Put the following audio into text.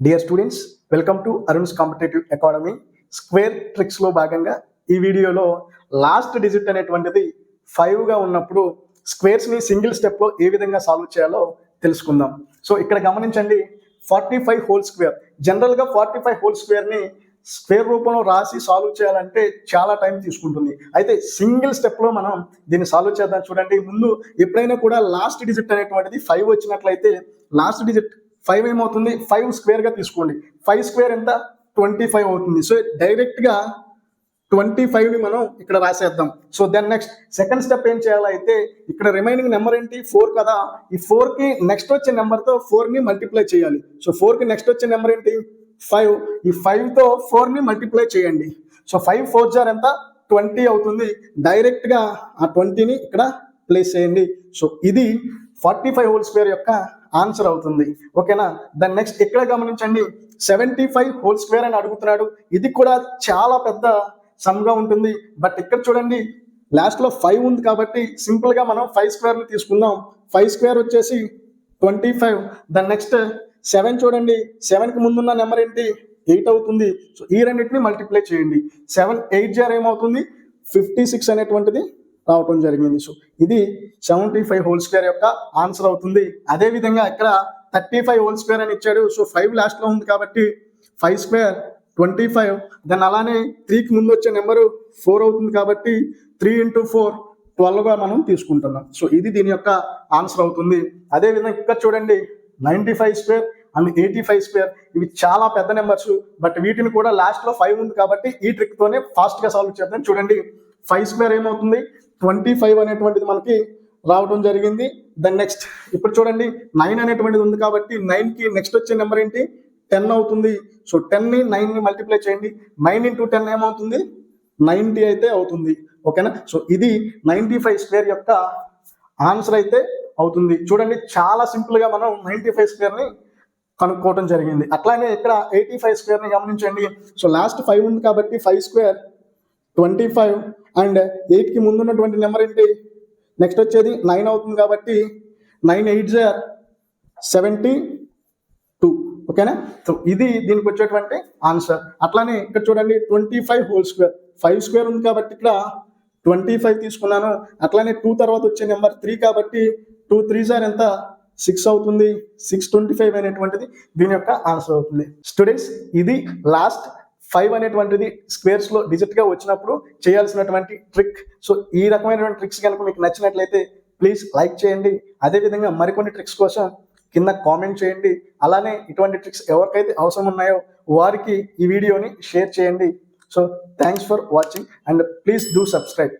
Dear students, welcome to Arun's competitive academy. Square ట్రిక్స్లో భాగంగా ఈ వీడియోలో లాస్ట్ డిజిట్ అనేటువంటిది 5గా ఉన్నప్పుడు స్క్వేర్స్ని సింగిల్ స్టెప్లో ఏ విధంగా సాల్వ్ చేయాలో తెలుసుకుందాం. సో ఇక్కడ గమనించండి, 45 హోల్ స్క్వేర్. జనరల్గా 45 హోల్ స్క్వేర్ని స్క్వేర్ రూపంలో రాసి సాల్వ్ చేయాలంటే చాలా టైం తీసుకుంటుంది. అయితే సింగిల్ స్టెప్లో మనం దీన్ని సాల్వ్ చేద్దాం. చూడండి, ముందు ఎప్పుడైనా కూడా లాస్ట్ డిజిట్ అనేటువంటిది 5 వచ్చినట్లయితే లాస్ట్ డిజిట్ 5 ఏమవుతుంది, 5 స్క్వేర్గా తీసుకోండి. 5 స్క్వేర్ ఎంత, 25 అవుతుంది. సో డైరెక్ట్గా 25ని మనం ఇక్కడ రాసేద్దాం. So then next second step ఏం చేయాలైతే, ఇక్కడ రిమైనింగ్ నెంబర్ ఏంటి, 4 కదా. ఈ 4కి నెక్స్ట్ వచ్చే నెంబర్తో 4ని మల్టిప్లై చేయాలి. సో 4కి నెక్స్ట్ వచ్చే నెంబర్ ఏంటి, 5. ఈ 5తో 4ని మల్టిప్లై చేయండి. సో 5 4 జార్ ఎంత, 20 అవుతుంది. డైరెక్ట్గా ఆ 20ని ఇక్కడ ప్లేస్ చేయండి. సో ఇది 45 హోల్ స్క్వేర్ యొక్క ఆన్సర్ అవుతుంది. ఓకేనా. దాని నెక్స్ట్ ఇక్కడ గమనించండి, 75 హోల్ స్క్వేర్ అని అడుగుతున్నాడు. ఇది కూడా చాలా పెద్ద సమ్గా ఉంటుంది. బట్ ఇక్కడ చూడండి, లాస్ట్లో 5 ఉంది కాబట్టి సింపుల్గా మనం 5 స్క్వేర్ని తీసుకుందాం. 5 స్క్వేర్ వచ్చేసి 25. దాని నెక్స్ట్ 7 చూడండి, 7కి ముందున్న నెంబర్ ఏంటి, 8 అవుతుంది. సో ఈ రెండింటిని మల్టిప్లై చేయండి. 7 8 జార్ ఏమవుతుంది, 56 అనేటువంటిది రావటం జరిగింది. సో ఇది 75 హోల్ స్క్వేర్ యొక్క ఆన్సర్ అవుతుంది. అదేవిధంగా ఇక్కడ 35 హోల్ స్క్వేర్ అని ఇచ్చాడు. సో 5 లాస్ట్లో ఉంది కాబట్టి 5 స్క్వేర్ 25. దాన్ని అలానే 3కి ముందు వచ్చే నెంబరు 4 అవుతుంది కాబట్టి 3 × 4 12గా మనం తీసుకుంటున్నాం. సో ఇది దీని యొక్క ఆన్సర్ అవుతుంది. అదేవిధంగా ఇక్కడ చూడండి, 95 స్క్వేర్ అండ్ 85 స్క్వేర్, ఇవి చాలా పెద్ద నెంబర్స్. బట్ వీటిని కూడా లాస్ట్లో 5 ఉంది కాబట్టి ఈ ట్రిక్తోనే ఫాస్ట్గా సాల్వ్ చేద్దాం. చూడండి, 5 స్క్వేర్ ఏమవుతుంది, 25 అనేటువంటిది మనకి రావడం జరిగింది. దాని నెక్స్ట్ ఇప్పుడు చూడండి, 9 అనేటువంటిది ఉంది కాబట్టి 9కి నెక్స్ట్ వచ్చే నెంబర్ ఏంటి, 10 అవుతుంది. సో 10ని 9ని మల్టిప్లై చేయండి. 9 × 10 ఏమవుతుంది, 90 అయితే అవుతుంది. ఓకేనా. సో ఇది 95 స్క్వేర్ యొక్క ఆన్సర్ అయితే అవుతుంది. చూడండి, చాలా సింపుల్గా మనం 95 స్క్వేర్ని కనుక్కోవడం జరిగింది. అట్లానే ఇక్కడ 85 స్క్వేర్ని గమనించండి. సో లాస్ట్ 5 ఉంది కాబట్టి 5 స్క్వేర్ 25 అండ్ 8కి ముందున్నటువంటి నెంబర్ ఏంటి, నెక్స్ట్ వచ్చేది 9 అవుతుంది కాబట్టి 9 8 జార్ 72. ఓకేనా. సో ఇది దీనికి వచ్చేటువంటి ఆన్సర్. అట్లానే ఇక్కడ చూడండి, 25 హోల్ స్క్వేర్. 5 స్క్వేర్ ఉంది కాబట్టి ఇక్కడ 25 తీసుకున్నాను. అట్లానే 2 తర్వాత వచ్చే నెంబర్ 3 కాబట్టి 2 3 జార్ ఎంత, 6 అవుతుంది. 625 అనేటువంటిది దీని యొక్క ఆన్సర్ అవుతుంది. స్టూడెంట్స్, ఇది లాస్ట్ 5 అనేటువంటిది స్క్వేర్స్లో డిజిట్గా వచ్చినప్పుడు చేయాల్సినటువంటి ట్రిక్. సో ఈ రకమైనటువంటి ట్రిక్స్ కనుక మీకు నచ్చినట్లయితే ప్లీజ్ లైక్ చేయండి. అదేవిధంగా మరికొన్ని ట్రిక్స్ కోసం కింద కామెంట్ చేయండి. అలానే ఇటువంటి ట్రిక్స్ ఎవరికైతే అవసరం ఉన్నాయో వారికి ఈ వీడియోని షేర్ చేయండి. So thanks for watching and please do subscribe.